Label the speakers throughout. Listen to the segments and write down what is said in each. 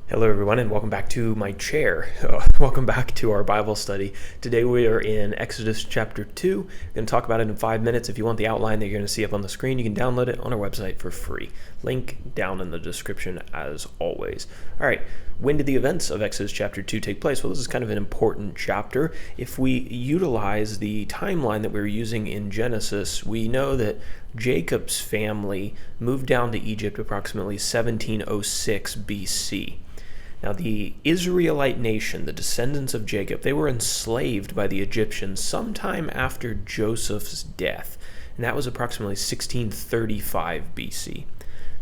Speaker 1: Hello, everyone, and welcome back to my chair. Welcome back to our Bible study. Today we are in Exodus chapter 2. We're going to talk about it in 5 minutes. If you want the outline that you're going to see up on the screen, you can download it on our website for free. Link down in the description as always. All right, when did the events of Exodus chapter 2 take place? Well, this is kind of an important chapter. If we utilize the timeline that we were using in Genesis, we know that Jacob's family moved down to Egypt approximately 1706 BC. Now, the Israelite nation, the descendants of Jacob, they were enslaved by the Egyptians sometime after Joseph's death, and that was approximately 1635 BC.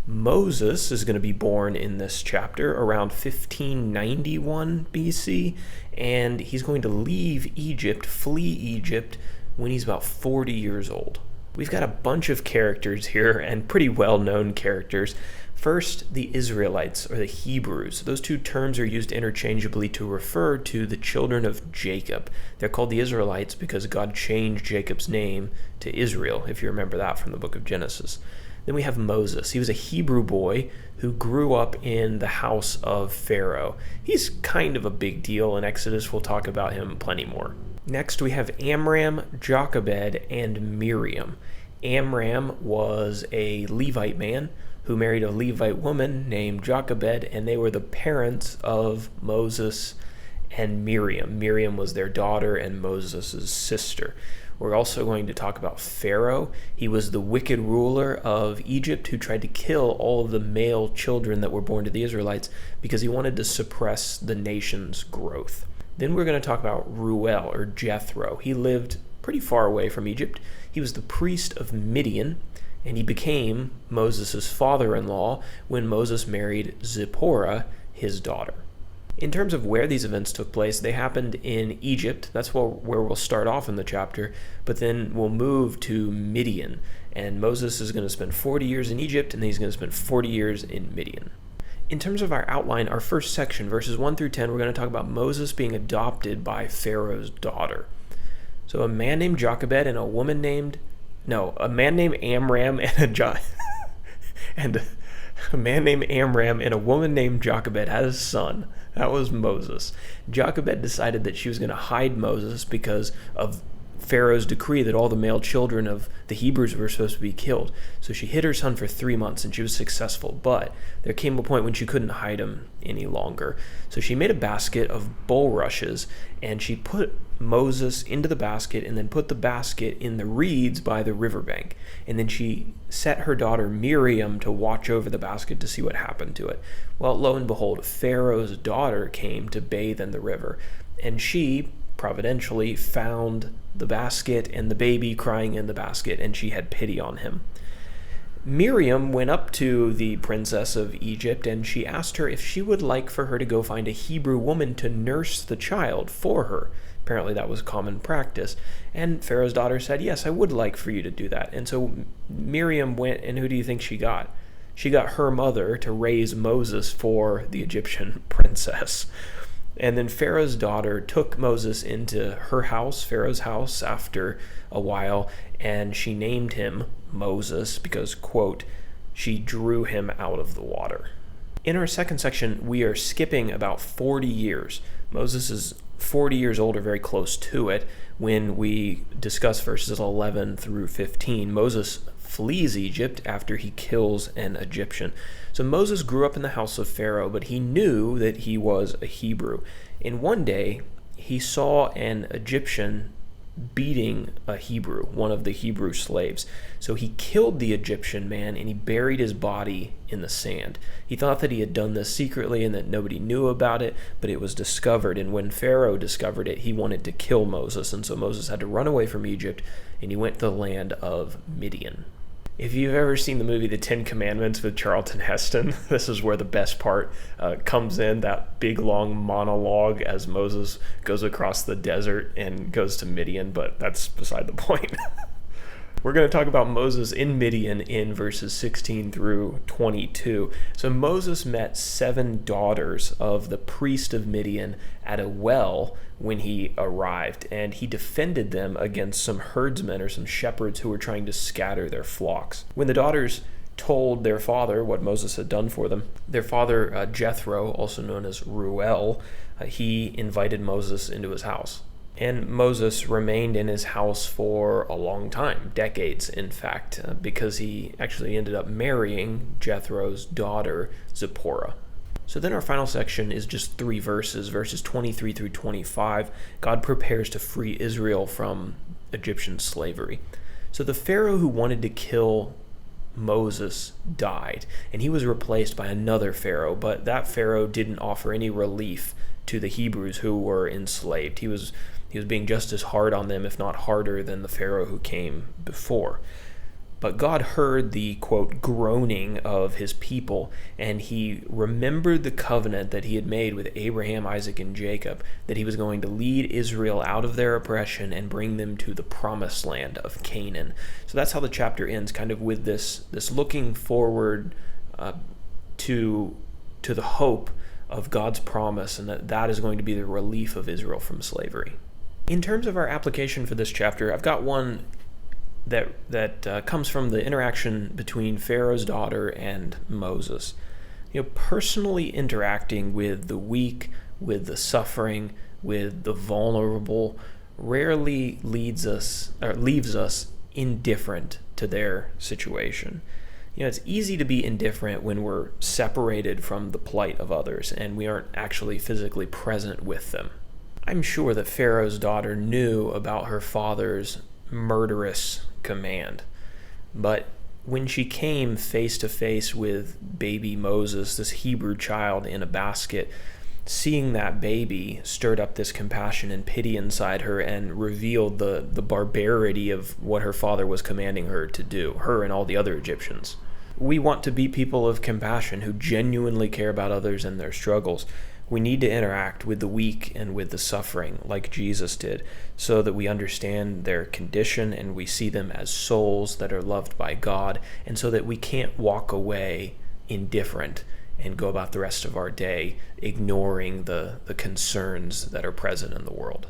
Speaker 1: Moses is going to be born in this chapter around 1591 BC, and he's going to leave Egypt, flee Egypt, when he's about 40 years old. We've got a bunch of characters here, and pretty well-known characters. First, the Israelites, or the Hebrews. Those two terms are used interchangeably to refer to the children of Jacob. They're called the Israelites because God changed Jacob's name to Israel, if you remember that from the book of Genesis. Then we have Moses. He was a Hebrew boy who grew up in the house of Pharaoh. He's kind of a big deal in Exodus. We'll talk about him plenty more. Next, we have Amram, Jochebed, and Miriam. Amram was a Levite man who married a Levite woman named Jochebed, and they were the parents of Moses and Miriam. Miriam was their daughter and Moses' sister. We're also going to talk about Pharaoh. He was the wicked ruler of Egypt who tried to kill all of the male children that were born to the Israelites because he wanted to suppress the nation's growth. Then we're going to talk about Reuel, or Jethro. He lived pretty far away from Egypt. He was the priest of Midian, and he became Moses' father-in-law when Moses married Zipporah, his daughter. In terms of where these events took place, they happened in Egypt. That's where we'll start off in the chapter, but then we'll move to Midian, and Moses is going to spend 40 years in Egypt, and then he's going to spend 40 years in Midian. In terms of our outline, our first section, verses 1 through 10, we're going to talk about Moses being adopted by Pharaoh's daughter. So a man named Jochebed and a man named Amram and a man named Amram and a woman named Jochebed had a son. That was Moses. Jochebed decided that she was going to hide Moses because of Pharaoh's decree that all the male children of the Hebrews were supposed to be killed. So she hid her son for 3 months, and she was successful. But there came a point when she couldn't hide him any longer. So she made a basket of bulrushes, and she put Moses into the basket and then put the basket in the reeds by the riverbank. And then she set her daughter Miriam to watch over the basket to see what happened to it. Well, lo and behold, Pharaoh's daughter came to bathe in the river, and she providentially found the basket and the baby crying in the basket, and she had pity on him. Miriam went up to the princess of Egypt, and she asked her if she would like for her to go find a Hebrew woman to nurse the child for her. Apparently that was common practice. And Pharaoh's daughter said, yes, I would like for you to do that. And so Miriam went, and who do you think she got? She got her mother to raise Moses for the Egyptian princess. And then Pharaoh's daughter took Moses into her house, Pharaoh's house, after a while, and she named him Moses because, quote, she drew him out of the water. In our second section, we are skipping about 40 years. Moses is 40 years old, or very close to it, when we discuss verses 11 through 15. Moses flees Egypt after he kills an Egyptian. So Moses grew up in the house of Pharaoh, but he knew that he was a Hebrew. And one day, he saw an Egyptian beating a Hebrew, one of the Hebrew slaves. So he killed the Egyptian man, and he buried his body in the sand. He thought that he had done this secretly and that nobody knew about it, but it was discovered. And when Pharaoh discovered it, he wanted to kill Moses. And so Moses had to run away from Egypt, and he went to the land of Midian. If you've ever seen the movie The Ten Commandments with Charlton Heston, this is where the best part comes in, that big long monologue as Moses goes across the desert and goes to Midian, but that's beside the point. We're going to talk about Moses in Midian in verses 16 through 22. So Moses met 7 daughters of the priest of Midian at a well when he arrived, and he defended them against some herdsmen or some shepherds who were trying to scatter their flocks. When the daughters told their father what Moses had done for them. Their father, Jethro, also known as Reuel, he invited Moses into his house. And Moses remained in his house for a long time, decades, in fact, because he actually ended up marrying Jethro's daughter, Zipporah. So then our final section is just 3 verses, verses 23 through 25. God prepares to free Israel from Egyptian slavery. So the Pharaoh who wanted to kill Moses died, and he was replaced by another Pharaoh, but that Pharaoh didn't offer any relief to the Hebrews who were enslaved. He was being just as hard on them, if not harder, than the Pharaoh who came before. But God heard the, quote, groaning of his people, and he remembered the covenant that he had made with Abraham, Isaac, and Jacob, that he was going to lead Israel out of their oppression and bring them to the promised land of Canaan. So that's how the chapter ends, kind of with this looking forward to the hope of God's promise, and that is going to be the relief of Israel from slavery. In terms of our application for this chapter, I've got one that comes from the interaction between Pharaoh's daughter and Moses. Personally interacting with the weak, with the suffering, with the vulnerable, rarely leaves us indifferent to their situation. It's easy to be indifferent when we're separated from the plight of others and we aren't actually physically present with them. I'm sure that Pharaoh's daughter knew about her father's murderous command, but when she came face to face with baby Moses, this Hebrew child in a basket, seeing that baby stirred up this compassion and pity inside her and revealed the barbarity of what her father was commanding her to do, her and all the other Egyptians. We want to be people of compassion who genuinely care about others and their struggles. We need to interact with the weak and with the suffering like Jesus did, so that we understand their condition and we see them as souls that are loved by God, and so that we can't walk away indifferent and go about the rest of our day ignoring the concerns that are present in the world.